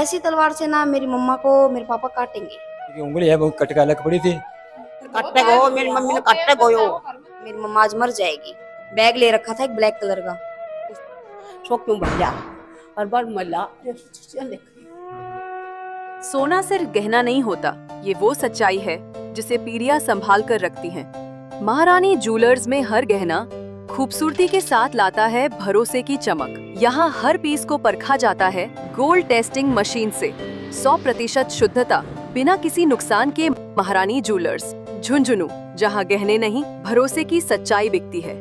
ऐसी तलवार से ना मेरी मम्मा को मेरे पापा काटेंगे। क्योंकि उंगली है वो कट के अलग पड़ी थी। कट्टे गो मेरी मम्मी ने कट्टे गोयो। मेरी मम्मा आज मर जाएगी। बैग ले रखा था एक ब्लैक कलर का। सो क्यों भैया हर बार मल्ला सोना सिर्फ गहना नहीं होता, ये वो सच्चाई है जिसे पीढ़ियां संभाल कर रखती हैं। महारानी ज्वेलर्स में हर गहना खूबसूरती के साथ लाता है भरोसे की चमक। यहाँ हर पीस को परखा जाता है गोल्ड टेस्टिंग मशीन से। 100% शुद्धता, बिना किसी नुकसान के। महारानी ज्वेलर्स, झुंझुनू, जहाँ गहने नहीं भरोसे की सच्चाई बिकती है।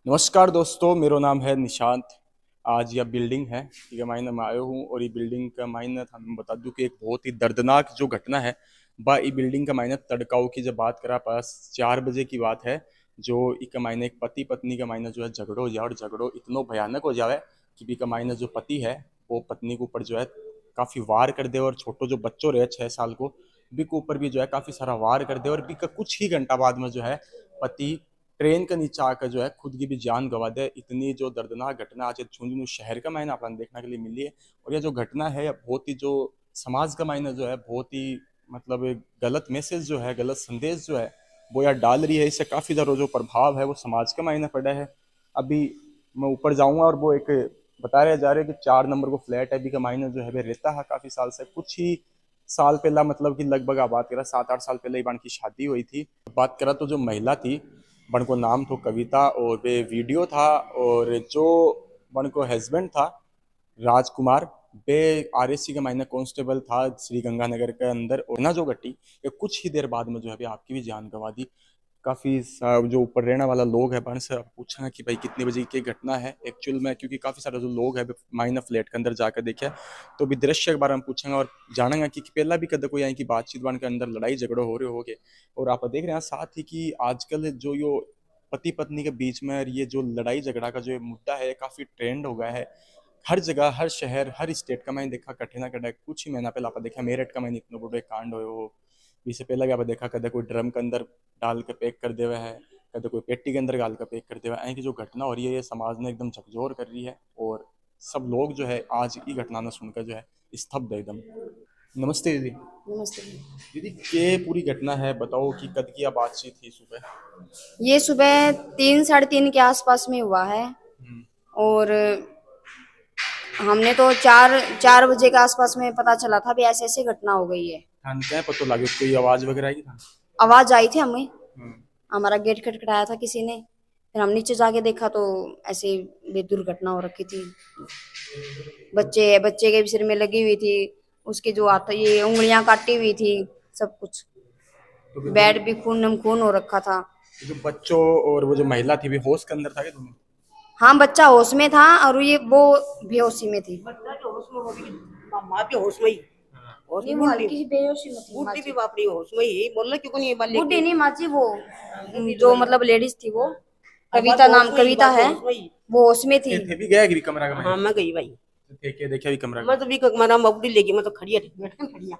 नमस्कार दोस्तों, मेरा नाम है निशांत। आज यह बिल्डिंग है, ठीक है, मायने में आयो हूँ और ये बिल्डिंग का मायने हम बता दूं कि एक बहुत ही दर्दनाक जो घटना है बा ये बिल्डिंग का मायने तड़काऊ की जब बात करा पास 4 बजे की बात है। जो एक मायने एक पति पत्नी का मायने जो है झगड़ो हो जाए और झगड़ो इतना भयानक हो जाए कि भी का मायने जो पति है वो पत्नी के ऊपर जो है काफ़ी वार कर दे और छोटो जो बच्चों रहे 6 साल को भी के ऊपर भी जो है काफ़ी सारा वार कर दे और भी का कुछ ही घंटा बाद में जो है पति ट्रेन के नीचे आकर जो है खुद की भी जान गंवा दे। इतनी जो दर्दनाक घटना आज झुंझुनू शहर का मायने अपन देखने के लिए मिली है। और यह जो घटना है बहुत ही जो समाज का मायने जो है बहुत ही मतलब एक गलत मैसेज जो है, गलत संदेश जो है वो यार डाल रही है। इससे काफ़ी ज़्यादा जो प्रभाव है वो समाज का मायने पड़ा है। अभी मैं ऊपर जाऊँगा और वो एक बता रहे जा रहे कि 4 नंबर को फ्लैट है अभी का मायने जो है रहता है काफ़ी साल से। कुछ ही साल पहला मतलब कि लगभग आप बात करा 7-8 साल पहले बन की शादी हुई थी। बात करा तो जो महिला थी बन को नाम तो कविता और वे वीडियो था और जो बन को हस्बैंड था राजकुमार बे आरएससी का मायने कांस्टेबल था श्री गंगानगर के अंदर। और ना जो घटी ये कुछ ही देर बाद में जो है आपकी भी जान गंवा दी। काफ़ी जो ऊपर रहने वाला लोग है बन से पूछा कि भाई कितने बजे की घटना है एक्चुअल में, क्योंकि काफ़ी सारे जो लोग है मायने फ्लैट के अंदर जाकर देखे तो भी दृश्य के बारे में पूछेंगे और जानेंगे कि पहला भी कदम कोई यहाँ की बातचीत बन के अंदर लड़ाई झगड़ो हो रहे होगे। और आप देख रहे हैं साथ ही कि आजकल जो यो पति पत्नी के बीच में ये जो लड़ाई झगड़ा का जो मुद्दा है काफ़ी ट्रेंड हो गया है। हर जगह, हर शहर, हर स्टेट का मैंने देखा कठे ना कटे। कुछ ही महीना पहले आप देखा मेरठ का मैंने इतना बड़े कांड हो। इससे पहले भी आप देखा कदे कोई ड्रम के अंदर डाल के पैक कर देवा है, कदे कोई पेटी के अंदर डाल कर पैक कर देवा है। की जो घटना हो रही है ये समाज ने एकदम झकझोर कर रही है और सब लोग जो है आज की घटना ने सुनकर जो है स्तब्ध है एकदम। नमस्ते दीदी। नमस्ते दीदी, ये पूरी घटना है बताओ कि कद की बातचीत थी सुबह? ये सुबह 3-3:30 के आसपास में हुआ है और हमने तो 4 बजे के आसपास में पता चला था भी ऐसे ऐसे घटना हो गई है। क्या पता लगे कोई आवाज वगैरह आई था? आवाज आई थी हमें, हमारा गेट खटखटाया था किसी ने। फिर हम नीचे जाके देखा तो ऐसे दुर्घटना हो रखी थी। बच्चे के भी सिर में लगी हुई थी, उसकी जो आता ये उंगलियां काटी हुई थी, सब कुछ। तो बेड भी खून हो रखा था। जो बच्चों और वो जो महिला थी भी होश के अंदर था क्या दोनों? हाँ, बच्चा होश में था और ये वो बेहोशी में थी। बच्चा जो होश में होगी मां भी होश में ही नहीं, वो हल्की सी बेहोशी में थी। बुढ़ी भी बापड़ी होश में ही बोल क्यों नहीं बाल बुढ़ी नहीं माची, वो जो मतलब लेडीज थी वो कविता नाम कविता है, वो होश में थी। थे भी गया कि कमरा का? हाँ मैं गई भाई, देखे देखा भी कमरा मैं तो भी कमरा में बुढ़ी लेगी, मैं तो खड़ी है बैठ कर खड़ी है।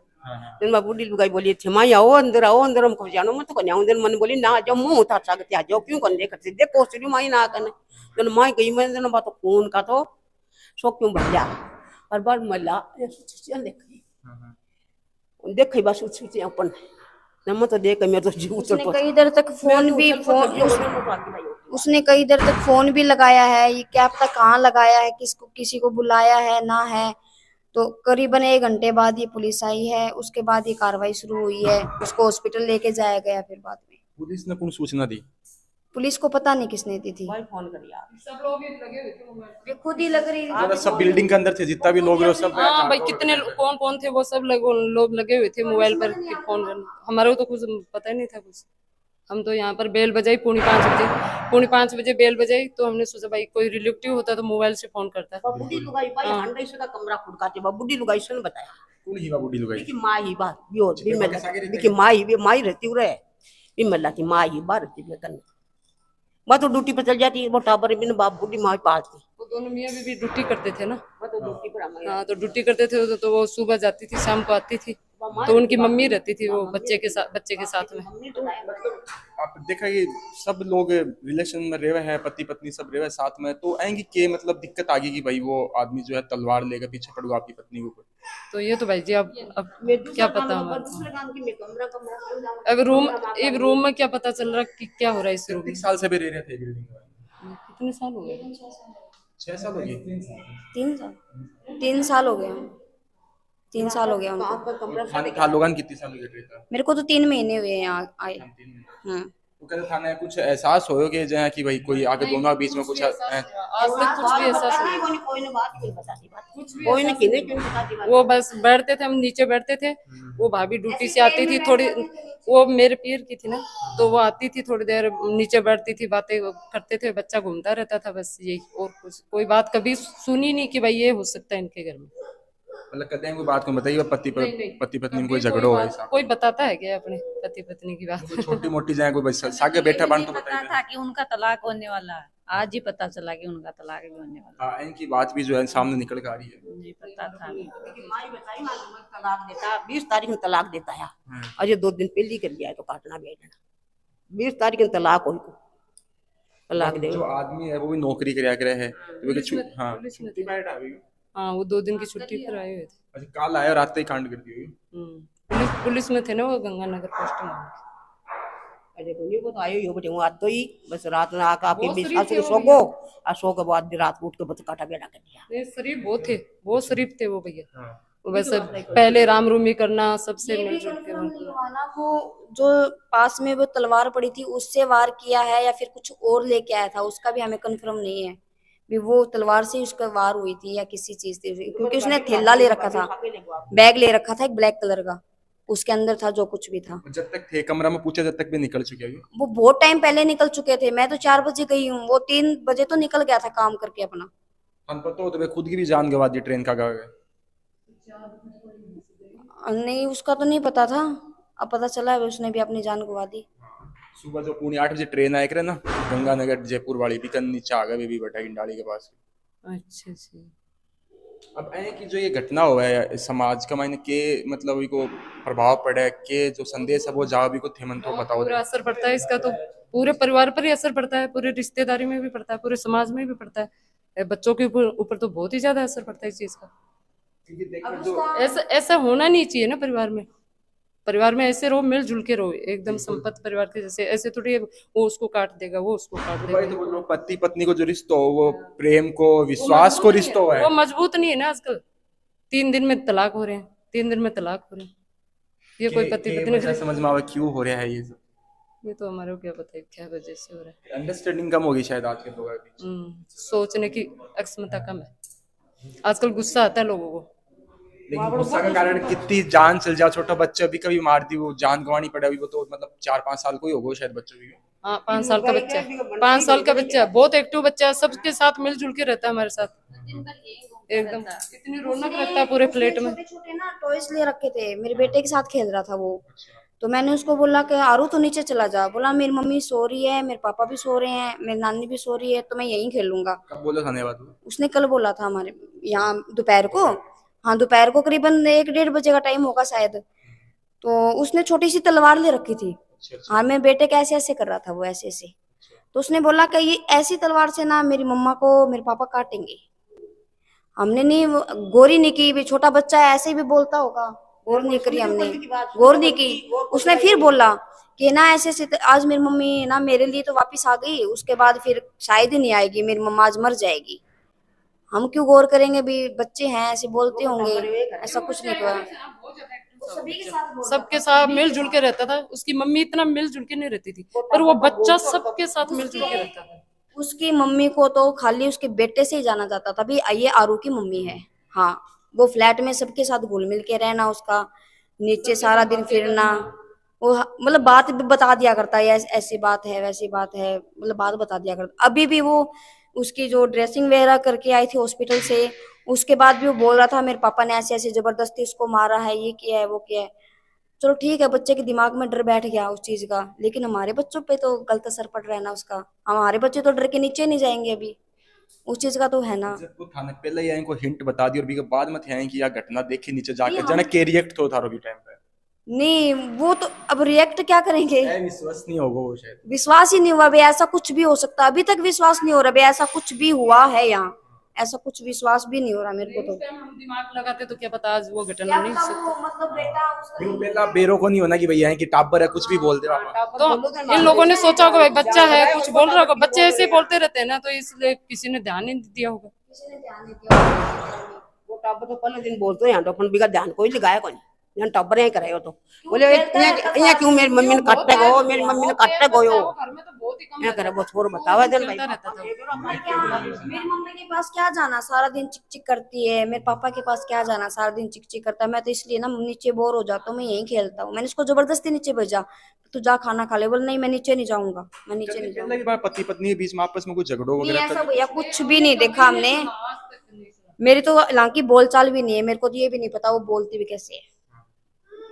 फिर मैं बुढ़ी लुगाई बोली थे माँ आओ अंदर हमको जानो। मैं तो कन्या अंदर मन बोली ना जाओ मुंह उतार सकते आ जाओ क्यों कर ले करते देखो सिरी माई ना करने। जब माई गई मैंने बात तो खून का तो सो क्यों भैया हर बार मल्ला देख बस उससे अपन न तो देख मैं तो जीव उसने कई देर तक उसने कई देर तक फोन भी लगाया है। ये क्या पता कहाँ लगाया है, किसी को बुलाया है ना है। तो करीबन 1 घंटे बाद ये पुलिस आई है, उसके बाद ये कार्रवाई शुरू हुई है। उसको हॉस्पिटल लेके जाया गया। फिर बाद में पुलिस ने कौन सूचना दी? पुलिस को पता नहीं किसने दी थी। फोन कर यार सब लोग लगे हुए थे, खुद ही लग रही थी। सब बिल्डिंग के अंदर थे जितना भी लोग रहे सब। हाँ भाई कितने कौन कौन थे वो सब लोग लगे हुए थे मोबाइल पर फोन करना। हमारे को तो कुछ पता ही नहीं था कुछ। हम तो यहाँ पर बेल बजाई 4:45 बजे बेल बजाई तो हमने सोचा भाई कोई रिलेटिव होता तो मोबाइल से फोन करता। बुढ़ी लुगाई भाई हांडा इसका कमरा खुदकाते बा बुढ़ी लुगाई से बताया कौन ही बुढ़ी लुगाई की माँ ही बात भी होती भी मैं की माँ ही रहती रहे भी मल्ला की माँ ही बात रहती है। मैं तो ड्यूटी पर चल जाती वो टाबर बिन बाप बुढ़ी माँ पालती। वो दोनों मियाँ भी ड्यूटी करते थे ना। मैं तो ड्यूटी पर हाँ तो ड्यूटी करते थे तो वो सुबह जाती थी शाम को आती थी। तो उनकी मम्मी रहती थी वो बच्चे के साथ में। आप देखा ये सब लोग रिलेशन में रहे हैं, पति पत्नी सब रहे हैं साथ में, तो आएंगी के मतलब दिक्कत आ गई कि भाई वो आदमी जो है तलवार लेकर पीछे पड़ गया आपकी पत्नी के ऊपर। तो ये तो भाई जी अब क्या पता हमारे को। अब रूम में क्या पता चल रहा कि क्या हो रहा है इस रूम में। कितने साल से भी रह रहे थे बिल्डिंग में? कितने साल हो गए? 6 साल हो गए। 3 साल हो गए। 3 साल हो गया उनको। था लोगन कितने साल हो गए था? मेरे को तो 3 महीने हुए हैं यहाँ आए। 3 महीने। हाँ। तो कहते थाने कुछ एहसास हो कि जो है कि भाई कोई आगे दोनों के बीच में कुछ आज तक कुछ भी ऐसा कोई नहीं किने क्यों बताती बात। वो बस बैठते थे, हम नीचे बैठते थे, वो भाभी ड्यूटी से आती थी थोड़ी, वो मेरे पीर की थी ना, तो वो आती थी थोड़ी देर नीचे बैठती थी, बातें करते थे, बच्चा घूमता रहता था, बस यही, और कुछ कोई बात कभी सुनी नहीं कि भाई ये हो सकता है इनके घर में। मतलब कहते हैं कोई बात को बताइए पति पत्नी में कोई झगड़ा हो ऐसा? कोई बताता है क्या अपने पति पत्नी की बात? छोटी मोटी जाए कोई बस सागे बैठा बांध तो पता बताइए। था कि उनका तलाक होने वाला है, आज ही पता चला कि उनका तलाक भी होने वाला हाँ, इनकी बात भी जो है सामने निकल के आ रही है। है। मुझे पता था। माई बताई ना तलाक देता 20 तारीख में तलाक देता है, अजय 2 दिन पहले कर लिया है तो काटना बेचना 20 तारीख में तलाक हो तलाक दे। जो आदमी है वो भी नौकरी करे है तो हाँ छुट्टी पे आ गई। हाँ, वो 2 दिन की छुट्टी पर आए हुए थे। अच्छा, काल आया और रात ही कांड कर दिया। पुलिस में थे ना वो, गंगानगर पोस्ट में। अजय को तो आयो बटे वो आज तो ही बस रात में आका आपके बीच सासू सोगो और सो के बाद रात को उठ के बस काटा बेड़ा कर दिया। शरीफ बहुत थे, बहुत शरीफ थे वो भैया। वो वैसे पहले राम रूमी करना, सबसे मिलजुल के ना, वो जो पास में वो तलवार पड़ी थी उससे वार किया है या फिर कुछ और लेके आया था, उसका भी हमें कंफर्म नहीं है भी वो तलवार से उसका वार हुई थी या किसी चीज से, क्योंकि उसने थैला ले रखा था, बैग ले रखा था एक ब्लैक कलर का, उसके अंदर था जो कुछ भी था। जब तक थे कमरा में पूछा जब तक भी निकल चुके हैं वो बहुत टाइम पहले निकल चुके थे, मैं तो 4 बजे गई हूँ, वो 3 बजे तो निकल गया था काम करके अपना। हम पता हो तो खुद की भी जान गवा दी ट्रेन का गए। नहीं, उसका तो नहीं पता था, अब पता चला है उसने भी अपनी जान गवा दी। सुबह जो 7:45 ट्रेन आए करे ना गंगानगर जयपुर वाली भी कन नीचे आ गए भी बैठा इंडाली के पास। अच्छा अच्छा। अब ऐ कि जो ये घटना हुआ है समाज का मायने के मतलब को प्रभाव पड़े के जो संदेश है वो जाओ भी को थे मन तो बताओ। पूरा असर पड़ता है इसका, तो पूरे परिवार पर ही असर पड़ता है, पूरे रिश्तेदारी में भी पड़ता है, पूरे समाज में भी पड़ता है, बच्चों के ऊपर तो बहुत ही ज्यादा असर पड़ता है इस चीज का। ऐसा होना नहीं चाहिए ना परिवार में ऐसे रहो, मिलजुल के रहो, एकदम संपत्ति परिवार के जैसे, ऐसे थोड़ी वो उसको काट देगा, वो उसको काट देगा। तो बोल पति पत्नी को जो रिश्ता हो वो प्रेम को विश्वास को रिश्ता है, वो मजबूत नहीं है ना आजकल। 3 दिन में तलाक हो रहे हैं, 3 दिन में तलाक हो रहे हैं, ये कोई पति पत्नी समझ में आवे क्यों हो रहा है ये सब? ये तो हमारे को क्या पता है क्या वजह से हो रहा है। अंडरस्टैंडिंग कम होगी शायद आज के लोगों के बीच। सोचने की क्षमता कम है आजकल, गुस्सा आता है लोगों को। लेकिन गुस्सा का कारण कितनी जान चल जाए, छोटा बच्चा भी कभी मार दी वो जान गंवानी पड़े, अभी वो तो मतलब 4-5 साल को ही होगा शायद बच्चों भी। हाँ, 5 साल का बच्चा है, 5 साल का बच्चा, बहुत एक्टिव बच्चा है, सबके साथ मिलजुल के रहता है हमारे साथ, एकदम इतनी रौनक रखता है पूरे फ्लैट में। छोटे ना टॉयज ले रखे थे, मेरे बेटे के साथ खेल रहा था वो, तो मैंने उसको बोला कि आरू तो नीचे चला जा, बोला मेरी मम्मी सो रही है, मेरे पापा भी सो रहे हैं, मेरी नानी भी सो रही है, तो मैं यहीं खेलूंगा। कब बोला था बात? उसने कल बोला था हमारे यहाँ दोपहर को। हाँ, दोपहर को करीबन 1-1:30 बजे का टाइम होगा शायद। तो उसने छोटी सी तलवार ले रखी थी। हाँ, मेरे बेटे के ऐसे ऐसे कर रहा था वो, ऐसे ऐसे, तो उसने बोला कि ये ऐसी तलवार से ना मेरी मम्मा को मेरे पापा काटेंगे। हमने नहीं गौर ही नहीं की, भी छोटा बच्चा है ऐसे भी बोलता होगा, गौर नहीं करी हमने, गौर नहीं की। उसने फिर बोला कि ना ऐसे ऐसे, आज मेरी मम्मी ना मेरे लिए तो वापिस आ गई, उसके बाद फिर शायद ही नहीं आएगी, मेरी मम्मा आज मर जाएगी। हम क्यों गौर करेंगे, भी बच्चे हैं ऐसे बोलते होंगे, ऐसा कुछ नहीं हुआ। सबके साथ मिलजुल के रहता था, उसकी मम्मी इतना मिलजुल के नहीं रहती थी, पर वो बच्चा सबके साथ मिलजुल के रहता था। उसकी मम्मी को तो खाली उसके बेटे से ही जाना जाता था, भी ये आरू की मम्मी है। हाँ, वो फ्लैट में सबके साथ घुल मिल के रहना, उसका नीचे सारा दिन फिरना, वो मतलब बात भी बता दिया करता है, ऐसी बात है वैसी बात है, मतलब बात बता दिया करता। अभी भी वो उसकी जो ड्रेसिंग वगैरह करके आई थी हॉस्पिटल से, उसके बाद भी वो बोल रहा था मेरे पापा ने ऐसे ऐसे जबरदस्ती उसको मारा है, ये किया है वो किया है। चलो ठीक है, बच्चे के दिमाग में डर बैठ गया उस चीज का, लेकिन हमारे बच्चों पे तो गलत असर पड़ रहा है ना उसका। हमारे बच्चे तो डर के नीचे नहीं जाएंगे अभी। उस चीज का तो है ना। जब को थाने पहले या इनको हिंट बता दी और भी के बाद में थे कि या घटना देखी नीचे जाकर जने के रिएक्ट तो थारो भी टाइम पे नहीं वो तो अब रिएक्ट क्या करेंगे, विश्वास नहीं होगा वो शायद। विश्वास ही नहीं हुआ भाई, ऐसा कुछ भी हो सकता है, अभी तक विश्वास नहीं हो रहा भाई ऐसा कुछ भी हुआ है यहाँ, ऐसा कुछ विश्वास भी नहीं हो रहा मेरे को तो। हम दिमाग लगाते तो क्या पता आज वो घटना नहीं हो सकती। मतलब बेटा फिर पहला बेरो को नहीं होना कि भैया है कि टाबर है कुछ भी बोल दे पापा। तो इन लोगों ने सोचा होगा भाई बच्चा है कुछ बोल रहा होगा, बच्चे ऐसे ही बोलते रहते हैं ना, तो इसलिए किसी ने ध्यान नहीं दिया होगा। वो टब्बर तो पहले दिन बोलते हैं तो अपन बिगा ध्यान कोई लगाया कौन यहाँ टब्बर यहाँ करे हो तो बोले यहाँ क्यों मेरी मम्मी ने काटे गो, मेरी मम्मी ने काटे गयो घर में तो बहुत ही कम यहाँ करे वो छोड़ बतावा देन भाई। मेरी मम्मी के पास क्या जाना, सारा दिन चिक चिक करती है, मेरे पापा के पास क्या जाना, सारा दिन चिक चिक करता है। मैं तो इसलिए ना नीचे बोर हो जाता हूँ, मैं यहीं खेलता हूँ। मैंने इसको जबरदस्ती नीचे भेजा, तू जा खाना खा ले, बोल नहीं मैं नीचे नहीं जाऊंगा, मैं नीचे नहीं जाऊंगा। पहले की बार पति पत्नी के बीच में आपस में कुछ झगड़ो नहीं वगैरह ऐसा भैया कुछ भी नहीं देखा हमने, मेरी तो हालांकि बोलचाल भी नहीं है, मेरे को तो ये भी नहीं पता वो बोलती भी कैसे है,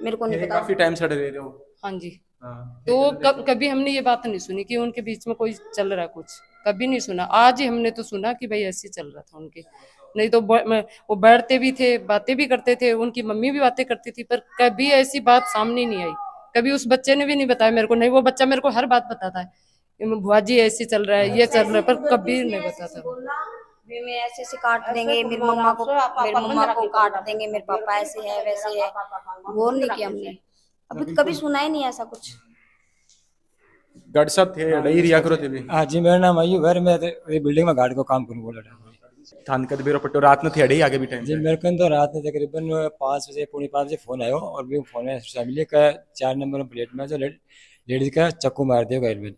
मेरे को नहीं पता। काफी टाइम से डरे रहे हो। हाँ जी। तो कभी हमने ये बात नहीं सुनी कि उनके बीच में कोई चल रहा है कुछ, कभी नहीं सुना। आज ही हमने तो सुना कि भाई ऐसे चल रहा था उनके, नहीं तो वो बैठते भी थे, बातें भी करते थे, उनकी मम्मी भी बातें करती थी, पर कभी ऐसी बात सामने नहीं आई। कभी उस बच्चे ने भी नहीं बताया मेरे को, नहीं वो बच्चा मेरे को हर बात बताता है बुआ जी ऐसे चल रहा है, ये चल रहा है, पर कभी नहीं बताता। मैं ऐसे ऐसे काट देंगे, मेरी मम्मा को काट देंगे, मेरे पापा ऐसे है वैसे है, गौर नहीं किया हमने, अभी कभी सुना ही नहीं ऐसा कुछ। गढ़ सब थे नहीं रिया करो थे भी। हाँ जी, मेरा नाम आयु घर में बिल्डिंग में गार्ड को काम करूँ बोला था। थान कर बेरो पट्टो रात में थे अड़े आगे भी टाइम जी मेरे को तो रात में तकरीबन 5 बजे पौने 5 बजे फोन आयो, और भी फोन में फैमिली का 4 नंबर प्लेट में जो लेडीज का चक्कू मार दिया घर में।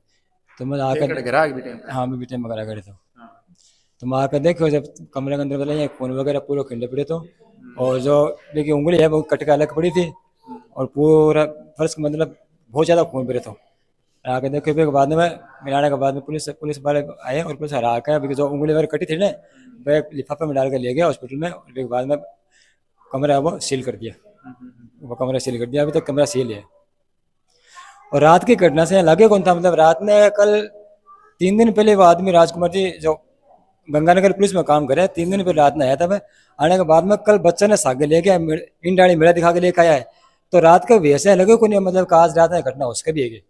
तो मैं आकर घर आगे भी टाइम। हाँ मैं भी टाइम वगैरह करे तो मैं आकर देखो जब कमरे के अंदर बताइए फोन वगैरह पूरा खिंडे पड़े तो, और जो देखिए उंगली है वो कट के अलग पड़ी थी, और पूरा फर्श मतलब बहुत ज़्यादा खून पड़े तो। आके देखो फिर बाद में मेरे आने के बाद में पुलिस वाले आए और पुलिस हरा के जो उंगली वगैरह कटी थी ना वह लिफाफे में डाल कर ले गया हॉस्पिटल में, और फिर बाद में कमरा वो सील कर दिया, वो कमरा सील कर दिया, अभी तक कमरा सील है। और रात की घटना से लगे कौन था, मतलब रात में कल 3 दिन पहले वो आदमी राजकुमार जी जो गंगानगर पुलिस में काम करे, 3 दिन पहले रात में आया था। वह आने के बाद में कल बच्चे ने सागे लेके इन डाली मेला दिखा के लेके आया है, तो रात का वैसे लगे को नहीं, मतलब आज रात में घटना उसके भी है,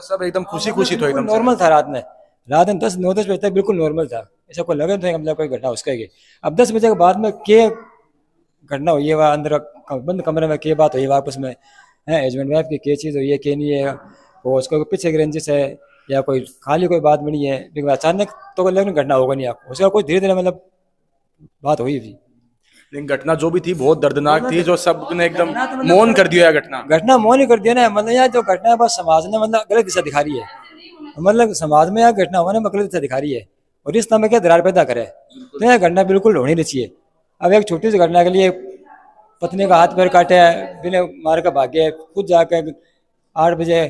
सब एकदम खुशी खुशी तो एकदम नॉर्मल था। रात में 10-9-10 बजे तक बिल्कुल नॉर्मल था, ऐसा कोई लगे तो मतलब कोई घटना उसका ही। अब 10 बजे के बाद में क्या घटना हुई है, वह अंदर बंद कमरे में क्या बात हुई वापस में है, हस्बैंड वाइफ की क्या चीज़ हुई है क्या नहीं है, वो उसको पीछे की रंजिश है या कोई खाली कोई बात बनी है, लेकिन अचानक तो कोई लगने घटना होगा नहीं आपको, उसका कोई धीरे धीरे मतलब बात हुई थी। लेकिन घटना जो भी थी बहुत दर्दनाक थी, जो सबने एकदम मौन कर दिया घटना मौन ही कर दिया ना, मतलब यार जो घटना है बस समाज ने मतलब गलत दिशा दिखा रही है, मतलब समाज में यह घटना होने में गलत दिशा दिखा रही है, और रिश्ता में क्या दरार पैदा करे, तो यह घटना बिल्कुल होनी नहीं चाहिए। अब एक छोटी सी घटना के लिए पत्नी का हाथ पैर काटे बिना मार का भागे, खुद जाकर 8 बजे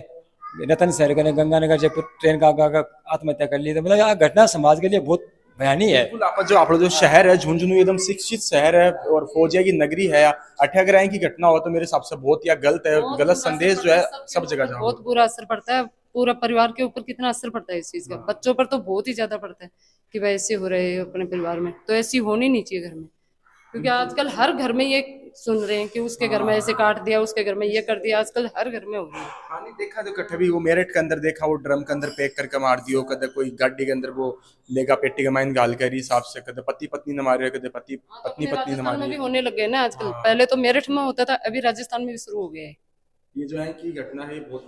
रतन शहर के गंगानगर से ट्रेन का आत्महत्या कर ली, तो मतलब यह घटना समाज के लिए बहुत भयानी है। जो शहर है झुंझुनू एकदम शिक्षित शहर है और फौजिया की नगरी है, अठ्याग्रह की घटना हो तो मेरे हिसाब से बहुत या गलत है, गलत संदेश जो है सब जगह जाओ, बहुत बुरा असर पड़ता है, पूरा परिवार के ऊपर कितना असर पड़ता है इस चीज का, बच्चों पर तो बहुत ही ज्यादा पड़ता है कि भाई ऐसे हो रहे हैं अपने परिवार में, तो ऐसी होनी नहीं चाहिए घर में, क्योंकि आजकल हर घर में ये सुन रहे हैं कि उसके घर में ऐसे काट दिया, उसके घर में ये कर दिया, आजकल हर घर में हो रही है। हाँ नहीं देखा तो कट्ठे भी वो मेरठ के अंदर देखा, वो ड्रम के अंदर पैक करके मार दियो, कदे कोई गाड़ी के अंदर वो लेगा पेटी का माइन गाल कर हिसाब से, कदे पति पत्नी ने मारे, कदे पत्नी ने मारी, भी होने लगे ना आजकल, पहले तो मेरठ में होता था, अभी राजस्थान में भी शुरू हो गया है। ये जो है की घटना है बहुत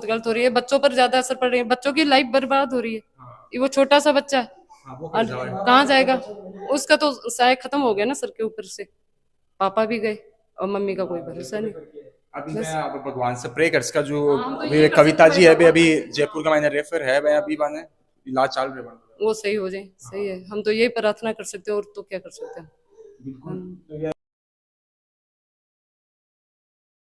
गलत हो रही है, बच्चों पर ज्यादा असर पड़ रही है, बच्चों की लाइफ बर्बाद हो रही है। वो छोटा सा बच्चा कहाँ जाएगा, उसका तो साय खत्म हो गया ना सर के ऊपर से, पापा भी गए और मम्मी का कोई भरोसा नहीं। अभी मैं भगवान से प्रे कर इसका जो कविता जी है अभी जयपुर का मैंने रेफर है, मैं अभी मैंने इलाज चल रहे हैं, वो सही हो जाए, सही है, हम तो यही प्रार्थना कर सकते हैं और तो क्या कर सकते हैं। बिल्कुल। तो ये